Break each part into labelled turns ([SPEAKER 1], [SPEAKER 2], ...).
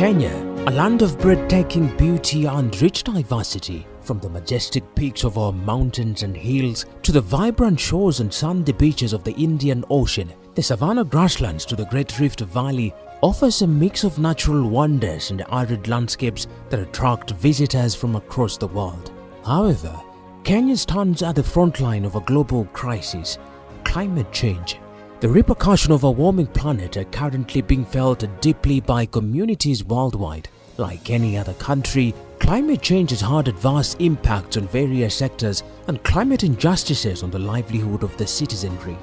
[SPEAKER 1] Kenya, a land of breathtaking beauty and rich diversity, from the majestic peaks of our mountains and hills to the vibrant shores and sandy beaches of the Indian Ocean, the savanna grasslands to the Great Rift Valley offers a mix of natural wonders and arid landscapes that attract visitors from across the world. However, Kenya stands at the front line of a global crisis: climate change. The repercussions of a warming planet are currently being felt deeply by communities worldwide. Like any other country, climate change has had adverse impacts on various sectors and climate injustices on the livelihood of the citizenry.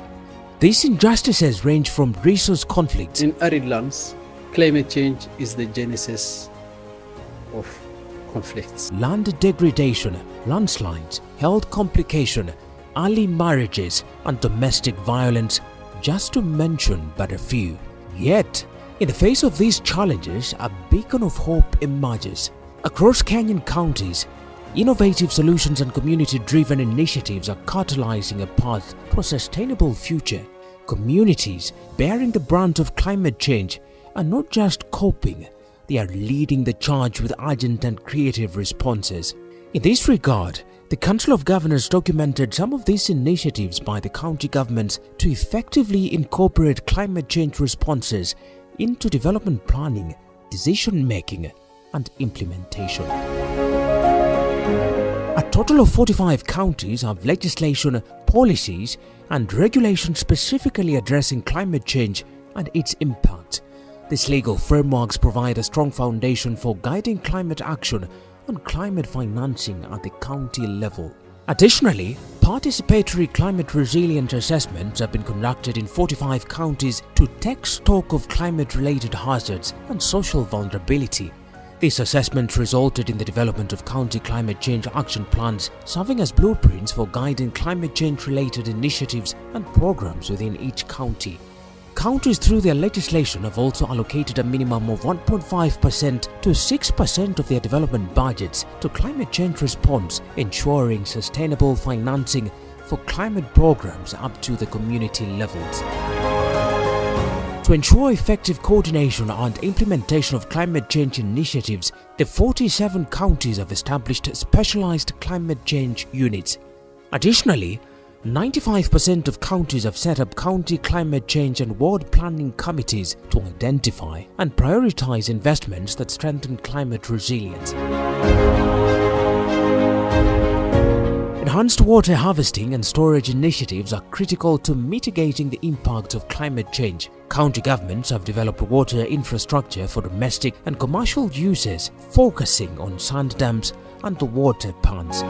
[SPEAKER 1] These injustices range from resource conflicts.
[SPEAKER 2] In arid lands, climate change is the genesis of conflicts.
[SPEAKER 1] Land degradation, landslides, health complications, early marriages, and domestic violence, just to mention but a few. Yet, in the face of these challenges, a beacon of hope emerges. Across Kenyan counties, innovative solutions and community-driven initiatives are catalyzing a path to a sustainable future. Communities bearing the brunt of climate change are not just coping, they are leading the charge with urgent and creative responses. In this regard, the Council of Governors documented some of these initiatives by the county governments to effectively incorporate climate change responses into development planning, decision-making, and implementation. A total of 45 counties have legislation, policies, and regulations specifically addressing climate change and its impact. These legal frameworks provide a strong foundation for guiding climate action and climate financing at the county level. Additionally, participatory climate resilience assessments have been conducted in 45 counties to take stock of climate-related hazards and social vulnerability. These assessments resulted in the development of county climate change action plans, serving as blueprints for guiding climate change-related initiatives and programs within each county. Counties through their legislation have also allocated a minimum of 1.5% to 6% of their development budgets to climate change response, ensuring sustainable financing for climate programs up to the community levels. To ensure effective coordination and implementation of climate change initiatives, the 47 counties have established specialized climate change units. Additionally, 95% of counties have set up county climate change and ward planning committees to identify and prioritize investments that strengthen climate resilience. Enhanced water harvesting and storage initiatives are critical to mitigating the impact of climate change. County governments have developed water infrastructure for domestic and commercial uses, focusing on sand dams and the water ponds.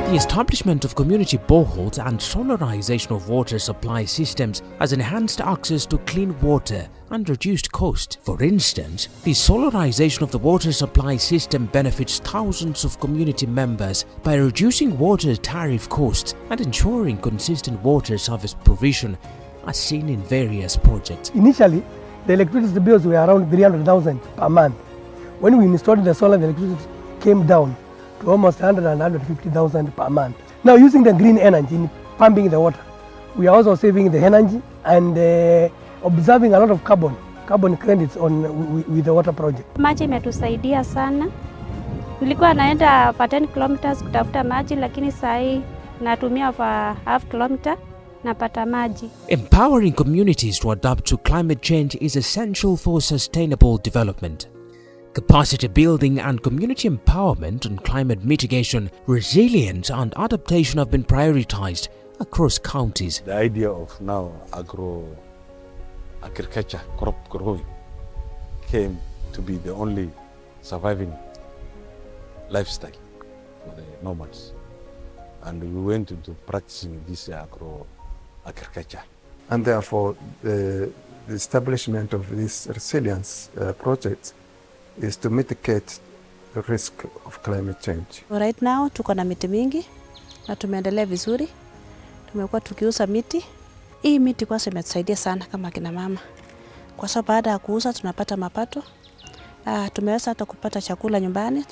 [SPEAKER 1] The establishment of community boreholes and solarization of water supply systems has enhanced access to clean water and reduced cost. For instance, the solarization of the water supply system benefits thousands of community members by reducing water tariff costs and ensuring consistent water service provision, as seen in various projects.
[SPEAKER 3] Initially, the electricity bills were around 300,000 per month. When we installed the solar, the electricity came down to almost 100 and 150,000 per month. Now, using the green energy in pumping the water, we are also saving the energy and observing a lot of carbon credits with the water project.
[SPEAKER 4] Maji imetusaidia sana. Nilikuwa naenda for 10 kilometers kutafuta maji, lakini sasa natumia for half kilometer napata maji.
[SPEAKER 1] Empowering communities to adapt to climate change is essential for sustainable development. Capacity building and community empowerment on climate mitigation, resilience and adaptation have been prioritized across counties.
[SPEAKER 5] The idea of now agriculture, crop growing, came to be the only surviving lifestyle for the nomads. And we went into practicing this agriculture.
[SPEAKER 6] And therefore, the establishment of this resilience project is to mitigate the risk of climate change.
[SPEAKER 7] Right now tuko na miti mingi na tumeendelea vizuri. Tumekuwa tukiuza miti. Hii miti kwa sababu imetusaidia sana kama kina mama. Kwa sababu baada ya kuuza tunapata mapato. Tumeweza hata kupata chakula nyumbani,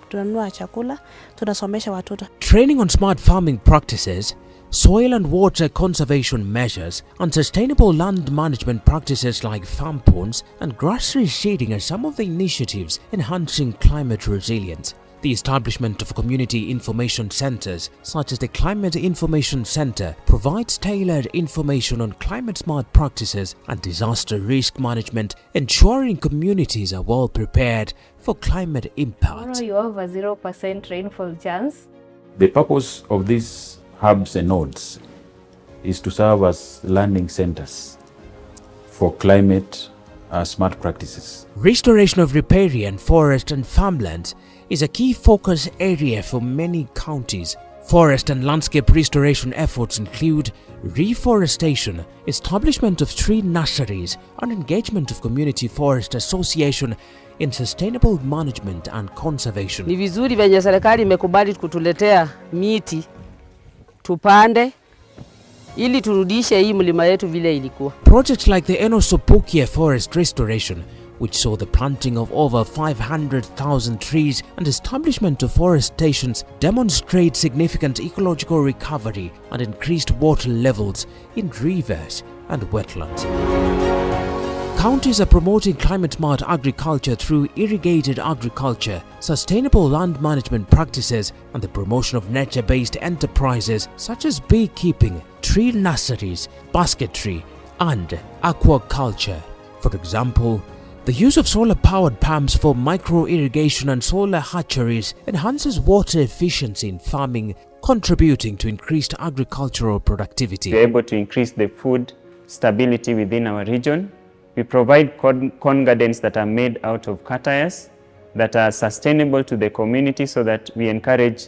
[SPEAKER 7] tunanunua chakula, tunasomesha watoto.
[SPEAKER 1] Training on smart farming practices, Soil and water conservation measures and sustainable land management practices like farm ponds and grass reseeding are some of the initiatives enhancing climate resilience. The establishment of community information centers, such as the Climate Information Center, provides tailored information on climate-smart practices and disaster risk management, ensuring communities are well prepared for climate impact.
[SPEAKER 8] Tomorrow you have a 0% rainfall chance.
[SPEAKER 9] The purpose of these hubs and nodes is to serve as learning centers for climate smart practices.
[SPEAKER 1] Restoration of riparian forest and farmlands is a key focus area for many counties. Forest and landscape restoration efforts include reforestation, establishment of tree nurseries, and engagement of community forest association in sustainable management and conservation.
[SPEAKER 10] Ni vizuri venye serikali imekubali kutuletea miti tupande ili turudishe hii mlima yetu vile ilikuwa.
[SPEAKER 1] Projects like the Enosopukia Forest Restoration, which saw the planting of over 500,000 trees and establishment of forest stations, demonstrate significant ecological recovery and increased water levels in rivers and wetlands. Counties are promoting climate-smart agriculture through irrigated agriculture, sustainable land management practices, and the promotion of nature-based enterprises such as beekeeping, tree nurseries, basketry, and aquaculture. For example, the use of solar-powered pumps for micro-irrigation and solar hatcheries enhances water efficiency in farming, contributing to increased agricultural productivity.
[SPEAKER 11] We are able to increase the food stability within our region. We provide corn gardens that are made out of catayas that are sustainable to the community, so that we encourage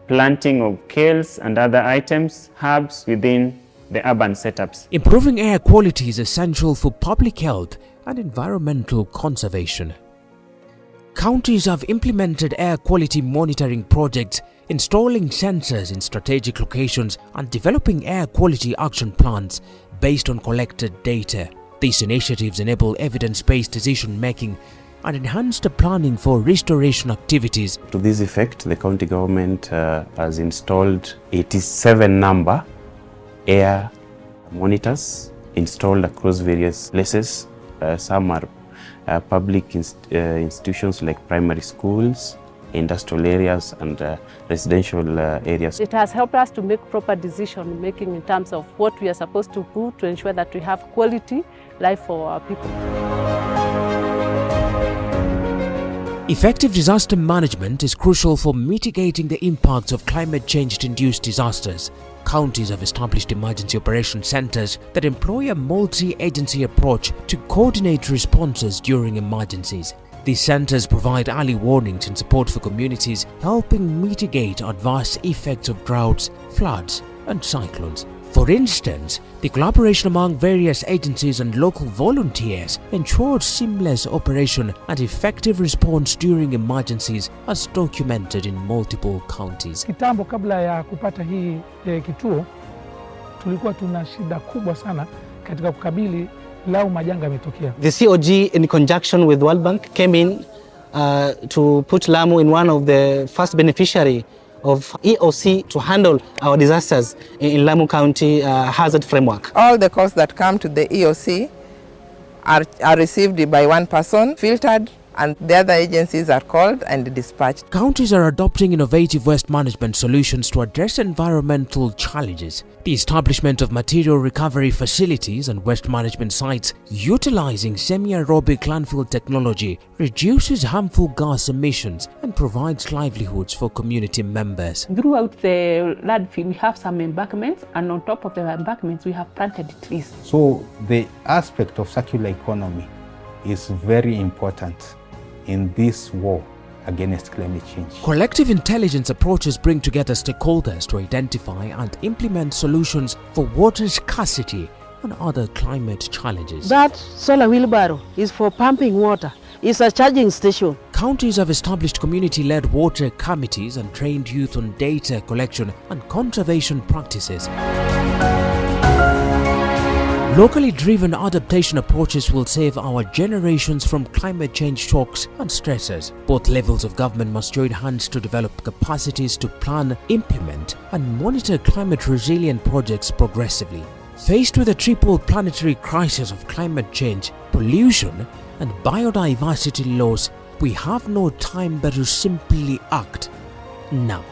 [SPEAKER 11] planting of kales and other items, herbs within the urban setups.
[SPEAKER 1] Improving air quality is essential for public health and environmental conservation. Counties have implemented air quality monitoring projects, installing sensors in strategic locations and developing air quality action plans based on collected data. These initiatives enable evidence-based decision-making and enhance the planning for restoration activities.
[SPEAKER 12] To this effect, the county government has installed 87 number air monitors installed across various places. Some are public institutions like primary schools, industrial areas, and residential areas.
[SPEAKER 13] It has helped us to make proper decision making in terms of what we are supposed to do to ensure that we have quality life for our people.
[SPEAKER 1] Effective disaster management is crucial for mitigating the impacts of climate change-induced disasters. Counties have established emergency operation centers that employ a multi-agency approach to coordinate responses during emergencies. These centers provide early warnings and support for communities, helping mitigate adverse effects of droughts, floods, and cyclones. For instance, the collaboration among various agencies and local volunteers ensures seamless operation and effective response during emergencies, as documented in multiple counties.
[SPEAKER 14] Kitambo kabla ya kupata hii kituo, tulikuwa tuna shida kubwa sana katika kukabili lau majanga yametokea.
[SPEAKER 15] The COG in conjunction with World Bank came in to put Lamu in one of the first beneficiary of EOC to handle our disasters in Lamu County hazard framework.
[SPEAKER 16] All the calls that come to the EOC are received by one person, filtered, and the other agencies are called and dispatched.
[SPEAKER 1] Counties are adopting innovative waste management solutions to address environmental challenges. The establishment of material recovery facilities and waste management sites utilizing semi-aerobic landfill technology reduces harmful gas emissions and provides livelihoods for community members.
[SPEAKER 13] Throughout the landfill, we have some embankments, and on top of the embankments, we have planted trees.
[SPEAKER 17] So the aspect of circular economy is very important in this war against climate change.
[SPEAKER 1] Collective intelligence approaches bring together stakeholders to identify and implement solutions for water scarcity and other climate challenges.
[SPEAKER 10] That solar wheelbarrow is for pumping water. It's a charging station.
[SPEAKER 1] Counties have established community-led water committees and trained youth on data collection and conservation practices. Locally driven adaptation approaches will save our generations from climate change shocks and stresses. Both levels of government must join hands to develop capacities to plan, implement, and monitor climate resilient projects progressively. Faced with a triple planetary crisis of climate change, pollution, and biodiversity loss, we have no time but to simply act now.